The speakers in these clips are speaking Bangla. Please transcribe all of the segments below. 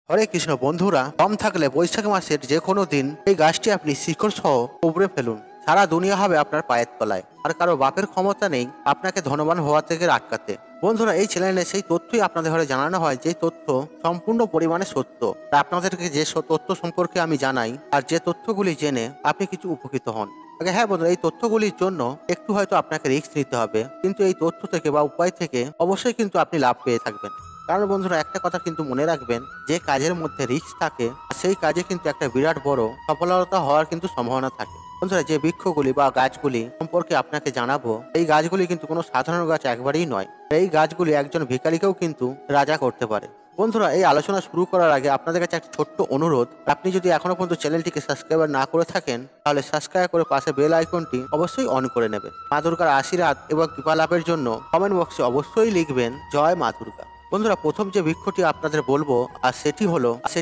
হরে কৃষ্ণ বন্ধুরা, দম থাকলে বৈশাখ মাসের যে কোনো দিন এই গাছটি আপনি শিকড় সহ উপড়ে ফেলুন। সারা দুনিয়া হবে আপনার পায়ের তলায়, আর কারো বাপের ক্ষমতা নেই আপনাকে ধনবান হওয়া থেকে আটকাতে। বন্ধুরা, এই চ্যানেলে সেই তথ্যই আপনাদের ঘরে জানানো হয় যে তথ্য সম্পূর্ণ পরিমাণে সত্য। তা আপনাদেরকে যে তথ্য সম্পর্কে আমি জানাই, আর যে তথ্যগুলি জেনে আপনি কিছু উপকৃত হন। আগে হ্যাঁ বন্ধুরা, এই তথ্যগুলির জন্য একটু হয়তো আপনাকে রিস্ক নিতে হবে, কিন্তু এই তথ্য থেকে বা উপায় থেকে অবশ্যই কিন্তু আপনি লাভ পেয়ে থাকবেন। কারণ বন্ধুরা, একটা কথা কিন্তু মনে রাখবেন, যে কাজের মধ্যে রিস্ক থাকে সেই কাজে কিন্তু একটা বিরাট বড় সফলতা হওয়ার কিন্তু সম্ভাবনা থাকে। বন্ধুরা, যে বৃক্ষগুলি বা গাছগুলি সম্পর্কে আপনাকে জানাবো, এই গাছগুলি কিন্তু কোনো সাধারণ গাছ একবারেই নয়। এই গাছগুলি একজন ভিখারিকেও কিন্তু রাজা করতে পারে। বন্ধুরা, এই আলোচনা শুরু করার আগে আপনাদের কাছে একটা ছোট্ট অনুরোধ, আপনি যদি এখনো পর্যন্ত চ্যানেলটিকে সাবস্ক্রাইব না করে থাকেন, তাহলে সাবস্ক্রাইব করে পাশে বেল আইকনটি অবশ্যই অন করে নেবেন। মা দুর্গার আশীর্বাদ এবং কৃপা লাভের জন্য কমেন্ট বক্সে অবশ্যই লিখবেন জয় মা দুর্গা। বন্ধুরা, প্রথম যে বৃক্ষটি আপনাদের বলবো আর সেটি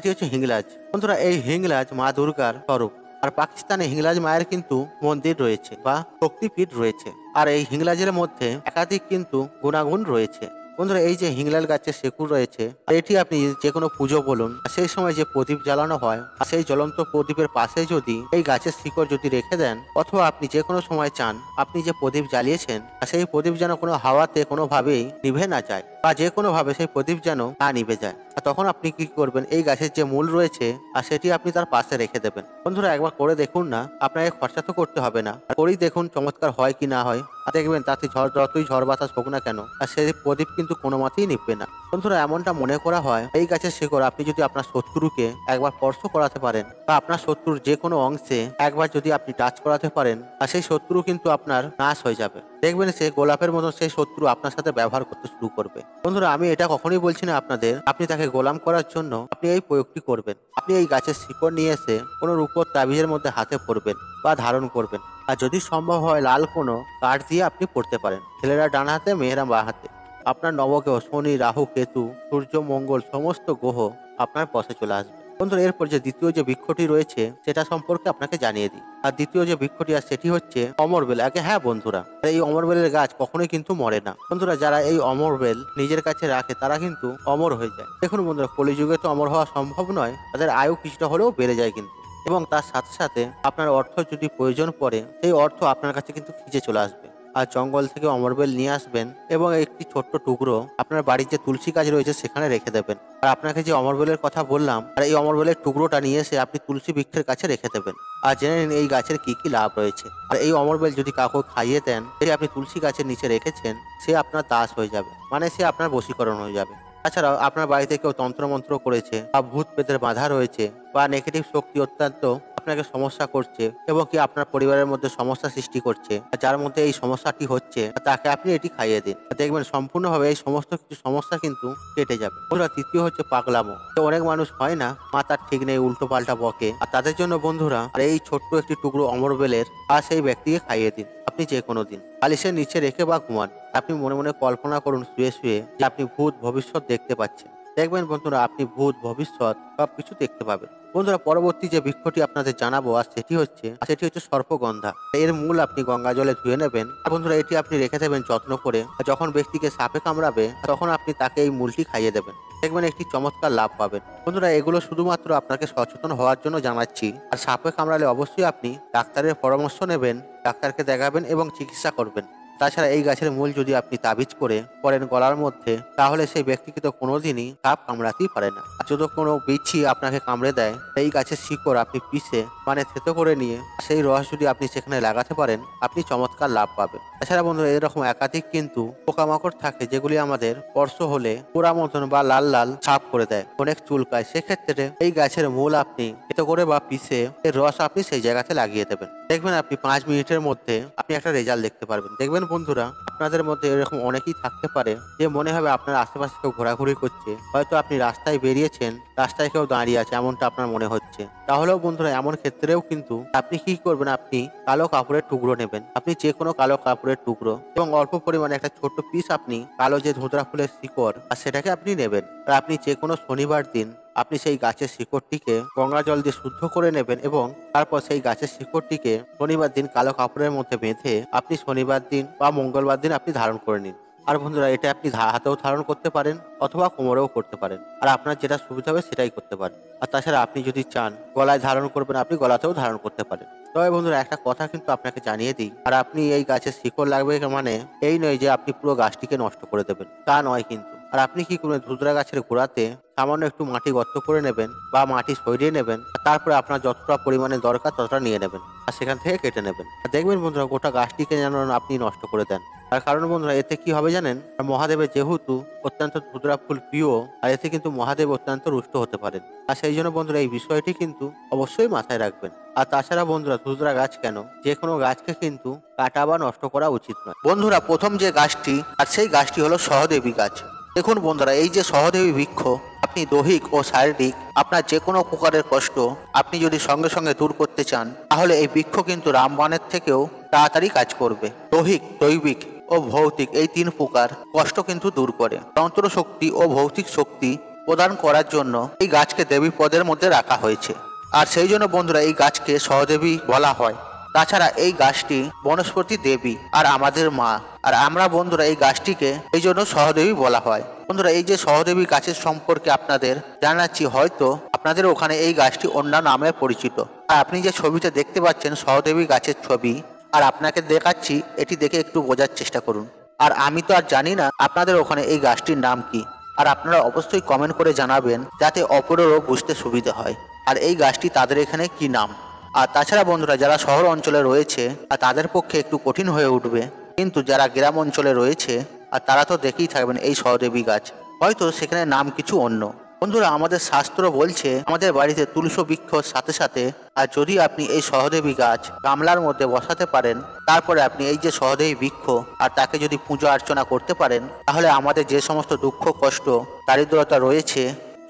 হচ্ছে হিংলাজ। বন্ধুরা, এই হিংলাজ মা দুর্গার স্বরূপ। আর পাকিস্তানে হিংলাজ মায়ের কিন্তু মন্দির রয়েছে বা শক্তিপীঠ রয়েছে। আর এই হিংলাজের মধ্যে একাধিক কিন্তু গুণাগুণ রয়েছে। বন্ধুরা, এই যে হিংলাল গাছের শেকড় রয়েছে, আর এটি আপনি যে কোনো পুজো বলুন, সেই সময় যে প্রদীপ জ্বালানো হয়, আর সেই জ্বলন্ত প্রদীপের পাশে যদি এই গাছের শিকড় যদি রেখে দেন, অথবা আপনি যে কোনো সময় চান আপনি যে প্রদীপ জ্বালিয়েছেন আর সেই প্রদীপ যেন কোনো হাওয়াতে কোনোভাবেই নিভে না যায়, বা যে কোনো ভাবে সেই প্রদীপ যেন না নিভে যায়, আর তখন আপনি কি করবেন, এই গাছের যে মূল রয়েছে আর সেটি আপনি তার পাশে রেখে দেবেন। বন্ধুরা, একবার করে দেখুন না, আপনাকে খরচা তো করতে হবে না, আর করেই দেখুন চমৎকার হয় কি না হয়। আর দেখবেন তাতে যতই ঝড় বাতাস হোক না কেন, আর সেই প্রদীপ কিন্তু কোনো মতেই নিভবে না। বন্ধুরা, এমনটা মনে করা হয়, এই গাছের শিকড় আপনি যদি আপনার শত্রুকে একবার স্পর্শ করাতে পারেন, বা আপনার শত্রুর যে কোনো অংশে একবার যদি আপনি টাচ করাতে পারেন, আর সেই শত্রু কিন্তু আপনার নাশ হয়ে যাবে। দেখবেন সে গোলাপের মতো সেই শত্রু আপনার সাথে ব্যবহার করতে শুরু করবে। বন্ধুরা, আমি এটা কখনোই বলছি না আপনাদের আপনি তাকে গোলাম করার জন্য আপনি এই প্রয়োগটি করবেন। আপনি এই গাছের শিকড় নিয়ে এসে কোনো রূপোর তাবিজের মধ্যে হাতে পরবেন বা ধারণ করবেন। আর যদি সম্ভব হয় লাল কোনো কাঠ দিয়ে আপনি পড়তে পারেন। ছেলেরা ডান হাতে, মেয়েরা বাঁ হাতে। আপনার নবগ্রহ শনি, রাহু, কেতু, সূর্য, মঙ্গল সমস্ত গ্রহ আপনার পথে চলে আসবে। বন্ধুরা, এরপর যে দ্বিতীয় যে বৃক্ষটি রয়েছে সেটা সম্পর্কে আপনাকে জানিয়ে দিই। আর দ্বিতীয় যে বৃক্ষটি আর সেটি হচ্ছে অমরবেল। আগে হ্যাঁ বন্ধুরা, এই অমরবেলের গাছ কখনোই কিন্তু মরে না। বন্ধুরা, যারা এই অমরবেল নিজের কাছে রাখে তারা কিন্তু অমর হয়ে যায়। দেখুন বন্ধুরা, কলিযুগে তো অমর হওয়া সম্ভব নয়, তাদের আয়ু কিছুটা হলেও বেড়ে যায় কিন্তু। এবং তার সাথে সাথে আপনার অর্থ যদি প্রয়োজন পড়ে, সেই অর্থ আপনার কাছে কিন্তু ফিরে চলে আসবে। আর জঙ্গল থেকে অমরবেল নিয়ে আসবেন এবং একটি ছোট্ট টুকরো আপনার বাড়ির যে তুলসী গাছ রয়েছে সেখানে রেখে দেবেন। আর আপনাকে যে অমরবেলের কথা বললাম, আর এই অমরবেলের টুকরোটা নিয়ে এসে আপনি তুলসী বৃক্ষের কাছে রেখে দেবেন। আর জেনে নিন এই গাছের কি কি লাভ রয়েছে। আর এই অমরবেল যদি কাউকে খাইয়ে দেন, যে আপনি তুলসী গাছের নিচে রেখেছেন, সে আপনার দাস হয়ে যাবে, মানে সে আপনার বশীকরণ হয়ে যাবে। তাছাড়াও আপনার বাড়িতে কেউ তন্ত্রমন্ত্র করেছে, বা ভূত প্রেতের বাধা রয়েছে, বা নেগেটিভ শক্তি অত্যন্ত আপনাকে সমস্যা করছে এবং কি আপনার পরিবারের মধ্যে সমস্যা সৃষ্টি করছে, আর যার মধ্যে এই সমস্যাটি হচ্ছে তাকে আপনি এটি খাইয়ে দিন। দেখবেন সম্পূর্ণভাবে এই সমস্ত কিছু সমস্যা কিন্তু কেটে যাবে। বন্ধুরা, তৃতীয় হচ্ছে পাগলামো। অনেক মানুষ হয় না, মাথার ঠিক নেই, উল্টো পাল্টা বকে, আর তাদের জন্য বন্ধুরা আর এই ছোট্ট একটি টুকরো অমরবেলের আর সেই ব্যক্তিকে খাইয়ে দিন। আপনি যে কোনো দিন বালিশের নিচে রেখে বা ঘুমান, আপনি মনে মনে কল্পনা করুন শুয়ে শুয়ে যে আপনি ভূত ভবিষ্যৎ দেখতে পাচ্ছেন। দেখবেন বন্ধুরা, আপনি ভূত ভবিষ্যৎ সবকিছু দেখতে পাবেন। বন্ধুরা, পরবর্তী যে বৃক্ষটি আপনাদের জানাবো আর সেটি হচ্ছে সর্পগন্ধা। এর মূল আপনি গঙ্গা জলে ধুয়ে নেবেন। আর বন্ধুরা, এটি আপনি রেখে দেবেন যত্ন করে। আর যখন ব্যক্তিকে সাপে কামড়াবে তখন আপনি তাকে এই মূলটি খাইয়ে দেবেন। দেখবেন একটি চমৎকার লাভ পাবেন। বন্ধুরা, এগুলো শুধুমাত্র আপনাকে সচেতন হওয়ার জন্য জানাচ্ছি। আর সাপে কামড়ালে অবশ্যই আপনি ডাক্তারের পরামর্শ নেবেন, ডাক্তারকে দেখাবেন এবং চিকিৎসা করবেন। তাছাড়া এই গাছের মূল যদি আপনি তাবিজ করে পরেন গলার মধ্যে, তাহলে সেই ব্যক্তিকে তো কোনোদিনই সাপ কামড়াতেই পারে না। আর যদি কোনো বিচ্ছি আপনাকে কামড়ে দেয়, এই গাছের শিকড় আপনি পিষে মানে থেতো করে নিয়ে সেই রস যদি আপনি সেখানে লাগাতে পারেন, আপনি চমৎকার লাভ পাবেন। তাছাড়া বন্ধুরা, এরকম একাধিক কিন্তু পোকামাকড় থাকে যেগুলি আমাদের স্পর্শ হলে পোড়া মতন বা লাল লাল ছাপ করে দেয়, অনেক চুলকায়। সেক্ষেত্রে এই গাছের মূল আপনি থেতো করে বা পিষে এর রস আপনি সেই জায়গাতে লাগিয়ে দেবেন। দেখবেন আপনি 5 মিনিটের মধ্যে আপনি একটা রেজাল্ট দেখতে পারবেন। দেখবেন বন্ধুরা, আপনাদের মধ্যে এরকম অনেকেই থাকতে পারে যে মনে হবে আপনার আশেপাশে কেউ ঘোরাঘুরি করছে, হয়তো আপনি রাস্তায় বেরিয়েছেন, রাস্তায় কেউ দাঁড়িয়ে আছে এমনটা আপনার মনে হচ্ছে। তাহলেও বন্ধুরা, এমন ক্ষেত্রেও কিন্তু আপনি কি করবেন, আপনি কালো কাপড়ের টুকরো নেবেন। আপনি যে কোনো কালো কাপড়ের টুকরো এবং অল্প পরিমাণে একটা ছোট্ট পিস আপনি কালো যে ধুতরা ফুলের শিকড় আর সেটাকে আপনি নেবেন। আর আপনি যে কোনো শনিবার দিন আপনি সেই গাছের শিকড়টিকে গঙ্গা জল দিয়ে শুদ্ধ করে নেবেন এবং তারপর সেই গাছের শিকড়টিকে শনিবার দিন কালো কাপড়ের মধ্যে বেঁধে আপনি শনিবার দিন বা মঙ্গলবার দিন আপনি ধারণ করে নিন। আর বন্ধুরা এটা আপনি হাতেও ধারণ করতে পারেন অথবা কোমরেও করতে পারেন, আর আপনার যেটা সুবিধা হবে সেটাই করতে পারেন। আর তাছাড়া আপনি যদি চান গলায় ধারণ করবেন, আপনি গলাতেও ধারণ করতে পারেন। তবে বন্ধুরা একটা কথা কিন্তু আপনাকে জানিয়ে দিই, আর আপনি এই গাছের শিকড় লাগবে মানে এই নয় যে আপনি পুরো গাছটিকে নষ্ট করে দেবেন, তা নয় কিন্তু। আর আপনি কি করবেন, ধুতরা গাছের গোড়াতে সামান্য একটু মাটি গর্ত করে নেবেন বা মাটি সরিয়ে নেবেন, তারপরে আপনার যতটা পরিমাণে দরকার ততটা নিয়ে নেবেন আর সেখান থেকে কেটে নেবেন। আর দেখবেন বন্ধুরা গোটা গাছটিকে যেন আপনি নষ্ট করে দেন। তার কারণ বন্ধুরা এতে কি হবে জানেন, মহাদেবের যেহেতু অত্যন্ত ধুতরা ফুল প্রিয়, আর এতে কিন্তু মহাদেব অত্যন্ত রুষ্ট হতে পারেন। আর সেই জন্য বন্ধুরা এই বিষয়টি কিন্তু অবশ্যই মাথায় রাখবেন। আর তাছাড়া বন্ধুরা ধুতরা গাছ কেন, যে কোনো গাছকে কিন্তু কাটা বা নষ্ট করা উচিত নয়। বন্ধুরা প্রথম যে গাছটি, আর সেই গাছটি হলো সহদেবী গাছ। দেখুন বন্ধুরা এই যে সহদেবী বৃক্ষ, আপনি দৈহিক ও শারীরিক আপনার যে কোনো প্রকারের কষ্ট আপনি যদি সঙ্গে সঙ্গে দূর করতে চান, তাহলে এই বৃক্ষ কিন্তু রামবাণের থেকেও তাড়াতাড়ি কাজ করবে। দৈহিক, দৈবিক ও ভৌতিক এই 3 প্রকার কষ্ট কিন্তু দূর করে। তন্ত্র শক্তি ও ভৌতিক শক্তি প্রদান করার জন্য এই গাছকে দেবী পদের মধ্যে রাখা হয়েছে। আর সেই জন্য বন্ধুরা এই গাছকে সহদেবী বলা হয়। তাছাড়া এই গাছটি বনস্পতি দেবী আর আমাদের মা, আর আমরা বন্ধুরা এই গাছটিকে এই জন্য সহদেবী বলা হয়। বন্ধুরা এই যে সহদেবী গাছের সম্পর্কে আপনাদের জানাচ্ছি, হয়তো আপনাদের ওখানে এই গাছটি অন্য নামে পরিচিত। আর আপনি যে ছবিতে দেখতে পাচ্ছেন সহদেবী গাছের ছবি, আর আপনাকে দেখাচ্ছি, এটি দেখে একটু বোঝার চেষ্টা করুন। আর আমি তো আর জানি না আপনাদের ওখানে এই গাছটির নাম কি, আর আপনারা অবশ্যই কমেন্ট করে জানাবেন যাতে অপরেরও বুঝতে সুবিধা হয় আর এই গাছটি তাদের এখানে কি নাম। আর তাছাড়া বন্ধুরা যারা শহর অঞ্চলে রয়েছে আর তাদের পক্ষে একটু কঠিন হয়ে উঠবে, কিন্তু যারা গ্রাম অঞ্চলে রয়েছে আর তারা তো দেখেই থাকবেন এই সহদেবী গাছ, হয়তো সেখানে নাম কিছু অন্য। বন্ধুরা আমাদের শাস্ত্র বলছে আমাদের বাড়িতে তুলসী বৃক্ষর সাথে সাথে, আর যদি আপনি এই সহদেবী গাছ গামলার মধ্যে বসাতে পারেন, তারপরে আপনি এই যে সহদেবী বৃক্ষ আর তাকে যদি পুজো অর্চনা করতে পারেন, তাহলে আমাদের যে সমস্ত দুঃখ কষ্ট দারিদ্রতা রয়েছে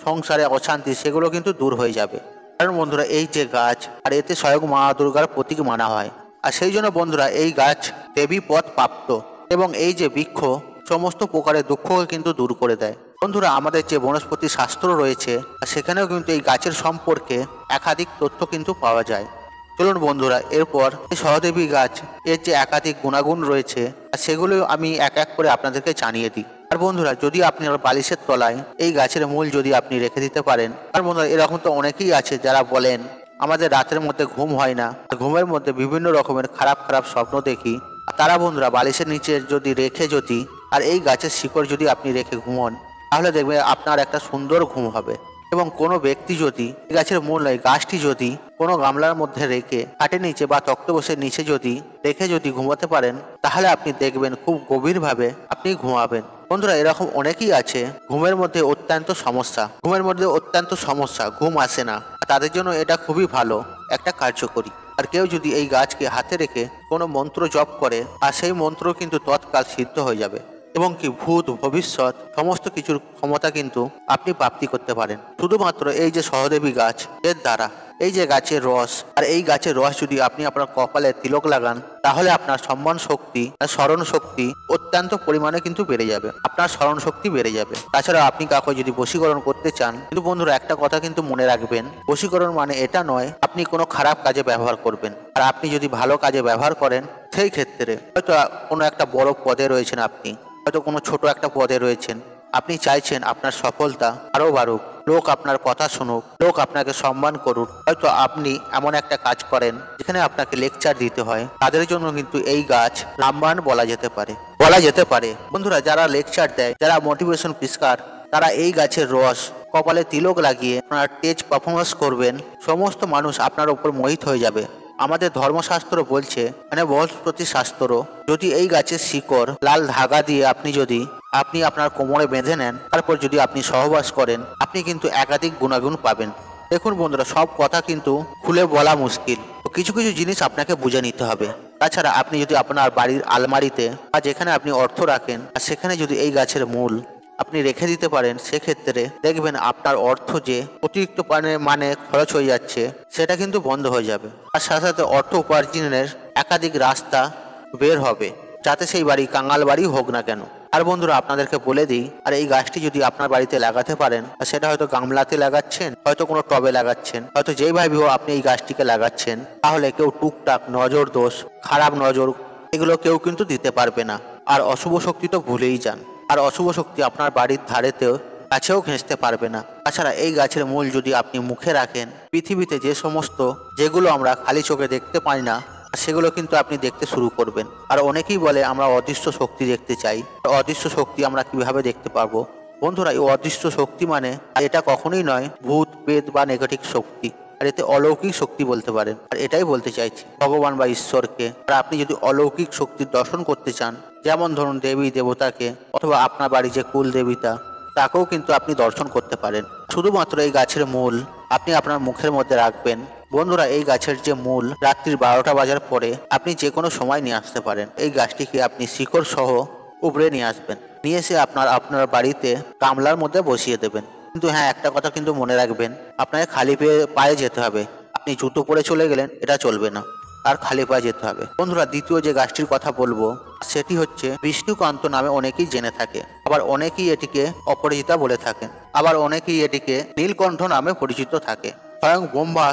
সংসারে অশান্তি, সেগুলো কিন্তু দূর হয়ে যাবে। কারণ বন্ধুরা এই যে গাছ, আর এতে স্বয়ং মা দুর্গার প্রতীক মানা হয়। আর সেই জন্য বন্ধুরা এই গাছ দেবী পদ প্রাপ্ত, এবং এই যে বৃক্ষ সমস্ত প্রকারের দুঃখকে কিন্তু দূর করে দেয়। বন্ধুরা আমাদের যে বনস্পতি শাস্ত্র রয়েছে সেখানেও কিন্তু এই গাছের সম্পর্কে একাধিক তথ্য কিন্তু পাওয়া যায়। চলুন বন্ধুরা এরপর এই সহদেবী গাছ এর যে একাধিক গুণাগুণ রয়েছে আর সেগুলো আমি এক এক করে আপনাদেরকে জানিয়ে দিই। আর বন্ধুরা যদি আপনি বালিশের তলায় এই গাছের মূল যদি আপনি রেখে দিতে পারেন, আর বন্ধুরা এরকম তো অনেকেই আছে যারা বলেন আমাদের রাতের মধ্যে ঘুম হয় না, ঘুমের মধ্যে বিভিন্ন রকমের খারাপ খারাপ স্বপ্ন দেখি, তারা বন্ধুরা বালিশের নিচে যদি রেখে যদি আর এই গাছের শিকড় যদি আপনি রেখে ঘুমন, তাহলে দেখবেন আপনার একটা সুন্দর ঘুম হবে। এবং কোনো ব্যক্তি যদি এই গাছের মূল নয় গাছটি যদি কোনো গামলার মধ্যে রেখে খাটের নিচে বা তক্তপোষের নিচে যদি রেখে যদি ঘুমাতে পারেন, তাহলে আপনি দেখবেন খুব গভীরভাবে আপনি ঘুমাবেন। বন্ধুরা এরকম অনেকেই আছে ঘুমের মধ্যে অত্যন্ত সমস্যা, ঘুম আসে না, তাদের জন্য এটা খুবই ভালো একটা কার্যকরী। আর কেউ যদি এই গাছকে হাতে রেখে কোনো মন্ত্র জপ করে, আর সেই মন্ত্র কিন্তু তৎকাল সিদ্ধ হয়ে যাবে, এবং কি ভূত ভবিষ্যৎ সমস্ত কিছুর ক্ষমতা কিন্তু আপনি প্রাপ্তি করতে পারেন শুধুমাত্র এই যে সহদেবী গাছ এর দ্বারা। এই যে গাছের রস, আর এই গাছের রস যদি আপনি আপনার কপালে তিলক লাগান, তাহলে আপনার সম্মান শক্তি আর স্মরণ শক্তি অত্যন্ত পরিমাণে কিন্তু বেড়ে যাবে, আপনার স্মরণ শক্তি বেড়ে যাবে। তাছাড়া আপনি কাউকে যদি বশীকরণ করতে চান, কিন্তু বন্ধুরা একটা কথা কিন্তু মনে রাখবেন, বশীকরণ মানে এটা নয় আপনি কোনো খারাপ কাজে ব্যবহার করবেন। আর আপনি যদি ভালো কাজে ব্যবহার করেন, সেই ক্ষেত্রে হয়তো কোনো একটা বড় পদে রয়েছেন, আপনি হয়তো কোনো ছোট একটা পদে রয়েছেন, আপনি চাইছেন আপনার সফলতা আরও বাড়ুক, লোক আপনার কথা শুনুক, লোক আপনাকে সম্মান করুক, হয়তো আপনি এমন একটা কাজ করেন যেখানে আপনাকে লেকচার দিতে হয়, তাদের জন্য কিন্তু এই গাছ রামবাণ বলা যেতে পারে। বন্ধুরা যারা লেকচার দেয়, যারা মোটিভেশন স্পিকার, তারা এই গাছের রস কপালে তিলক লাগিয়ে আপনার স্টেজ পারফরমেন্স করবেন, সমস্ত মানুষ আপনার উপর মোহিত হয়ে যাবে। আমাদের ধর্মশাস্ত্র বলছে, মানে বনস্পতি শাস্ত্র, যদি এই গাছের শিকড় লাল ধাগা দিয়ে আপনি আপনার কোমরে বেঁধে নেন, তারপর যদি আপনি সহবাস করেন, আপনি কিন্তু একাধিক গুণাগুণ পাবেন। দেখুন বন্ধুরা সব কথা কিন্তু খুলে বলা মুশকিল, তো কিছু কিছু জিনিস আপনাকে বুঝে নিতে হবে। তাছাড়া আপনি যদি আপনার বাড়ির আলমারিতে বা যেখানে আপনি অর্থ রাখেন, আর সেখানে যদি এই গাছের মূল আপনি রেখে দিতে পারেন, সেক্ষেত্রে দেখবেন আপনার অর্থ যে অতিরিক্ত মানে খরচ হয়ে যাচ্ছে, সেটা কিন্তু বন্ধ হয়ে যাবে। আর সাথে সাথে অর্থ উপার্জনের একাধিক রাস্তা বের হবে, যাতে সেই বাড়ি কাঙাল বাড়ি হোক না কেন। আর বন্ধুরা আপনাদেরকে বলে দিই, আর এই গাছটি যদি আপনার বাড়িতে লাগাতে পারেন, সেটা হয়তো গামলাতে লাগাচ্ছেন, হয়তো কোনো টবে লাগাচ্ছেন, হয়তো যেইভাবে হোক আপনি এই গাছটিকে লাগাচ্ছেন, তাহলে কেউ টুকটাক নজর দোষ, খারাপ নজর, এগুলো কেউ কিন্তু দিতে পারবে না। আর অশুভ শক্তি তো ভুলেই যান। আর অশুভ শক্তি আপনার বাড়ির ধারেতেও কাছেও ঘেঁষতে পারবে না। তাছাড়া এই গাছের মূল যদি আপনি মুখে রাখেন, পৃথিবীতে যে সমস্ত যেগুলো আমরা খালি চোখে দেখতে পাই না সেগুলো কিন্তু আপনি দেখতে শুরু করবেন। আর অনেকেই বলে আমরা অদৃশ্য শক্তি দেখতে চাই। অদৃশ্য শক্তি আমরা কিভাবে দেখতে পারবো? বন্ধুরা, এই অদৃশ্য শক্তি মানে এটা কখনোই নয় ভূত প্রেত বা নেগেটিভ শক্তি। আর এতে অলৌকিক শক্তি বলতে পারেন। আর এটাই বলতে চাইছি ভগবান বা ঈশ্বরকে। আর আপনি যদি অলৌকিক শক্তির দর্শন করতে চান, যেমন ধরুন দেবী দেবতাকে অথবা আপনার বাড়ি যে কুল দেবতা, তাকেও কিন্তু আপনি দর্শন করতে পারেন। শুধুমাত্র এই গাছের মূল আপনি আপনার মুখের মধ্যে রাখবেন। বন্ধুরা, এই গাছের যে মূল রাত্রির 12টা বাজার পরে আপনি যে কোনো সময় নিয়ে আসতে পারেন। এই গাছটিকে আপনি শিকড় সহ উপড়ে নিয়ে আসবেন, নিয়ে এসে আপনার বাড়িতে গামলার মধ্যে বসিয়ে দেবেন। কিন্তু হ্যাঁ, একটা কথা কিন্তু মনে রাখবেন, আপনাকে খালি পায়ে যেতে হবে। আপনি জুতো পরে চলে গেলেন, এটা চলবে না, আর খালি পায়ে যেতে হবে। বন্ধুরা, দ্বিতীয় যে গাছটির কথা বলবো সেটি হচ্ছে বিষ্ণুকান্ত নামে অনেকেই জেনে থাকে। আবার অনেকেই এটিকে অপরাজিতা বলে থাকেন। আবার অনেকেই এটিকে নীলকণ্ঠ নামে পরিচিত থাকে। স্বয়ং ব্রহ্মা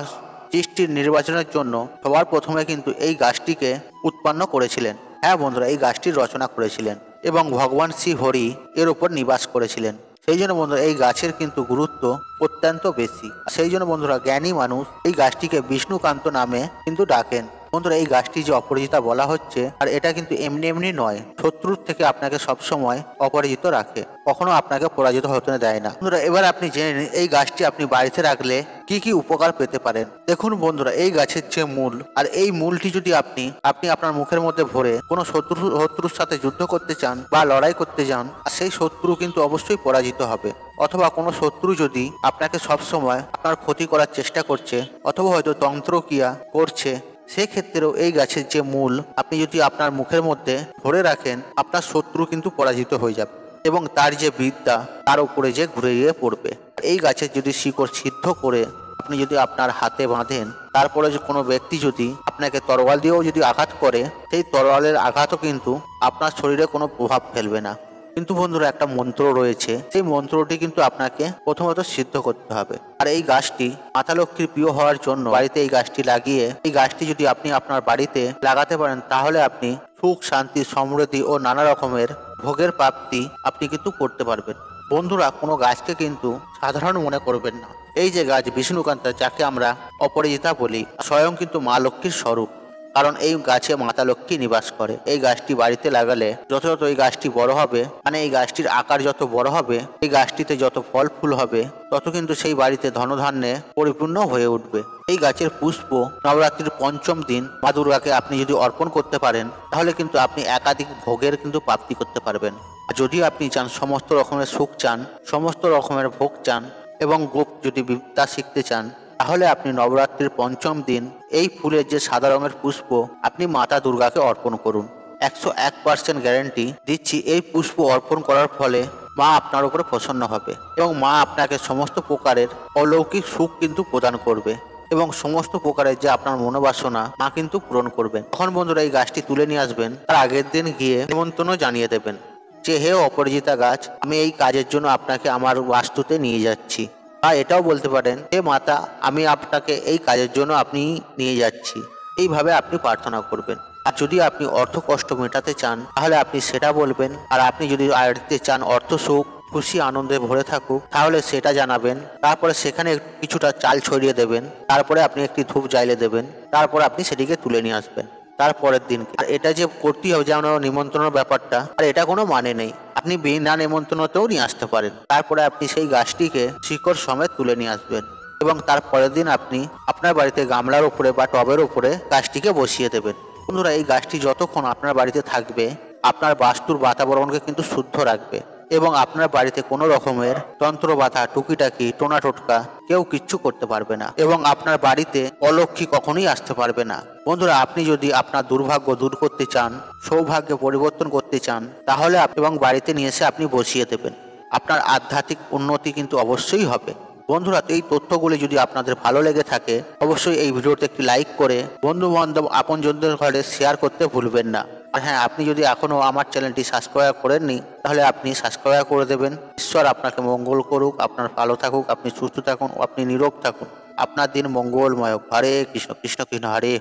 সৃষ্টির নির্বাচনের জন্য সবার প্রথমে কিন্তু এই গাছটিকে উৎপন্ন করেছিলেন। হ্যাঁ বন্ধুরা, এই গাছটির রচনা করেছিলেন এবং ভগবান শ্রী হরি এর উপর নিবাস করেছিলেন। সেই জন্য বন্ধুরা, এই গাছের কিন্তু গুরুত্ব অত্যন্ত বেশি। সেই জন্য বন্ধুরা, জ্ঞানী মানুষ এই গাছটিকে বিষ্ণুকান্ত নামে কিন্তু ডাকেন। বন্ধুরা, এই গাছটি যে অপরাজিতা বলা হচ্ছে, আর এটা কিন্তু এমনি এমনি নয়, শত্রুর থেকে আপনাকে সবসময় অপরাজিত রাখে, কখনো আপনাকে পরাজিত হতে দেয় না। বন্ধুরা, এবার আপনি জেনে নিন এই গাছটি আপনি বাড়িতে রাখলে কি কি উপকার পেতে পারেন। দেখুন বন্ধুরা, এই গাছের যে মূল, আর এই মূলটি যদি আপনি আপনার মুখের মধ্যে ভরে কোনো শত্রুর সাথে যুদ্ধ করতে চান বা লড়াই করতে যান, সেই শত্রু কিন্তু অবশ্যই পরাজিত হবে। অথবা কোনো শত্রু যদি আপনাকে সবসময় আপনার ক্ষতি করার চেষ্টা করছে অথবা হয়তো তন্ত্রক্রিয়া করছে, সেক্ষেত্রেও এই গাছের যে মূল আপনি যদি আপনার মুখের মধ্যে ভরে রাখেন, আপনার শত্রু কিন্তু পরাজিত হয়ে যাবে এবং তার যে বিদ্যা তার উপরে যে ঘুরে গিয়ে পড়বে। এই গাছের যদি শিকড় সিদ্ধ করে আপনি যদি আপনার হাতে বাঁধেন, তারপরে যে কোনো ব্যক্তি যদি আপনাকে তরোয়াল দিয়েও যদি আঘাত করে, সেই তরোয়ালের আঘাতও কিন্তু আপনার শরীরে কোনো প্রভাব ফেলবে না। কিন্তু বন্ধুরা, একটা মন্ত্র রয়েছে, সেই মন্ত্রটি কিন্তু আপনাকে প্রথমত সিদ্ধ করতে হবে। আর এই গাছটি মাতা লক্ষ্মীর প্রিয় হওয়ার জন্য বাড়িতে এই গাছটি লাগিয়ে, এই গাছটি যদি আপনি আপনার বাড়িতে লাগাতে পারেন, তাহলে আপনি সুখ শান্তি সমৃদ্ধি ও নানা রকমের ভোগের প্রাপ্তি আপনি কিন্তু করতে পারবেন। বন্ধুরা, কোনো গাছকে কিন্তু সাধারণ মনে করবেন না। এই যে গাছ বিষ্ণুকান্ত, যাকে আমরা অপরাজিতা বলি, স্বয়ং কিন্তু মা লক্ষ্মীর স্বরূপ। কারণ এই গাছে মাতা লক্ষ্মী নিবাস করে। এই গাছটি বাড়িতে লাগালে যত যত এই গাছটি বড় হবে, মানে এই গাছটির আকার যত বড় হবে, এই গাছটিতে যত ফল ফুল হবে, তত কিন্তু সেই বাড়িতে ধনধান্যে পরিপূর্ণ হয়ে উঠবে। এই গাছের পুষ্প নবরাত্রির ৫ম দিন মা দুর্গাকে আপনি যদি অর্পণ করতে পারেন, তাহলে কিন্তু আপনি একাধিক ভোগের কিন্তু প্রাপ্তি করতে পারবেন। যদি আপনি চান সমস্ত রকমের সুখ চান, সমস্ত রকমের ভোগ চান এবং যদি বিদ্যা শিখতে চান, তাহলে আপনি নবরাত্রির ৫ম দিন এই ফুলের যে সাদা রঙের পুষ্প আপনি মাতা দুর্গাকে অর্পণ করুন। ১০১% গ্যারান্টি দিচ্ছি, এই পুষ্প অর্পণ করার ফলে মা আপনার উপরে প্রসন্ন হবে এবং মা আপনাকে সমস্ত প্রকারের অলৌকিক সুখ কিন্তু প্রদান করবে এবং সমস্ত প্রকারের যে আপনার মনোবাসনা মা কিন্তু পূরণ করবেন। তখন বন্ধুরা, এই গাছটি তুলে নিয়ে আসবেন, তার আগের দিন গিয়ে নিমন্ত্রণও জানিয়ে দেবেন যে, হে অপরাজিতা গাছ, আমি এই কাজের জন্য আপনাকে আমার বাস্তুতে নিয়ে যাচ্ছি। বা এটাও বলতে পারেন, হে মাতা, আমি আপনাকে এই কাজের জন্য আপনি নিয়ে যাচ্ছি। এইভাবে আপনি প্রার্থনা করবেন। আর যদি আপনি অর্থ কষ্ট মেটাতে চান, তাহলে আপনি সেটা বলবেন। আর আপনি যদি দিতে চান অর্থ সুখ খুশি আনন্দে ভরে থাকুক, তাহলে সেটা জানাবেন। তারপরে সেখানে কিছুটা চাল ছড়িয়ে দেবেন। তারপরে আপনি একটি ধূপ জ্বালিয়ে দেবেন। তারপরে আপনি সেটিকে তুলে নিয়ে আসবেন তারপরের দিন। আর এটা যে করতেই হবে, যেমন নিমন্ত্রণের ব্যাপারটা, আর এটা কোনো মানে নেই, আপনি বিনা নিমন্ত্রণতেও নিয়ে আসতে পারেন। তারপরে আপনি সেই গাছটিকে শিকড় সমেত তুলে নিয়ে আসবেন এবং তারপরের দিন আপনি আপনার বাড়িতে গামলার উপরে বা টবের উপরে গাছটিকে বসিয়ে দেবেন। বন্ধুরা, এই গাছটি যতক্ষণ আপনার বাড়িতে থাকবে, আপনার বাস্তুর বাতাবরণকে কিন্তু শুদ্ধ রাখবে এবং আপনার বাড়িতে কোনো রকমের তন্ত্র বাধা টুকিটাকি টোনা টোটকা কেউ কিচ্ছু করতে পারবে না এবং আপনার বাড়িতে অলক্ষ্মী কখনোই আসতে পারবে না। বন্ধুরা, আপনি যদি আপনার দুর্ভাগ্য দূর করতে চান, সৌভাগ্য পরিবর্তন করতে চান, তাহলে এবং বাড়িতে নিয়ে এসে আপনি বসিয়ে দেবেন, আপনার আধ্যাত্মিক উন্নতি কিন্তু অবশ্যই হবে। বন্ধুরা, এই তথ্যগুলি যদি আপনাদের ভালো লেগে থাকে, অবশ্যই এই ভিডিওতে একটি লাইক করে বন্ধু বান্ধব আপনজনদের ঘরে শেয়ার করতে ভুলবেন না। আর হ্যাঁ, আপনি যদি এখনও আমার চ্যানেলটি সাবস্ক্রাইব করেননি, তাহলে আপনি সাবস্ক্রাইব করে দেবেন। ঈশ্বর আপনাকে মঙ্গল করুক, আপনার ভালো থাকুক, আপনি সুস্থ থাকুন, আপনি নিরোগ থাকুন, আপনার দিন মঙ্গলময় হোক। হরে কৃষ্ণ কৃষ্ণ কৃষ্ণ হরে।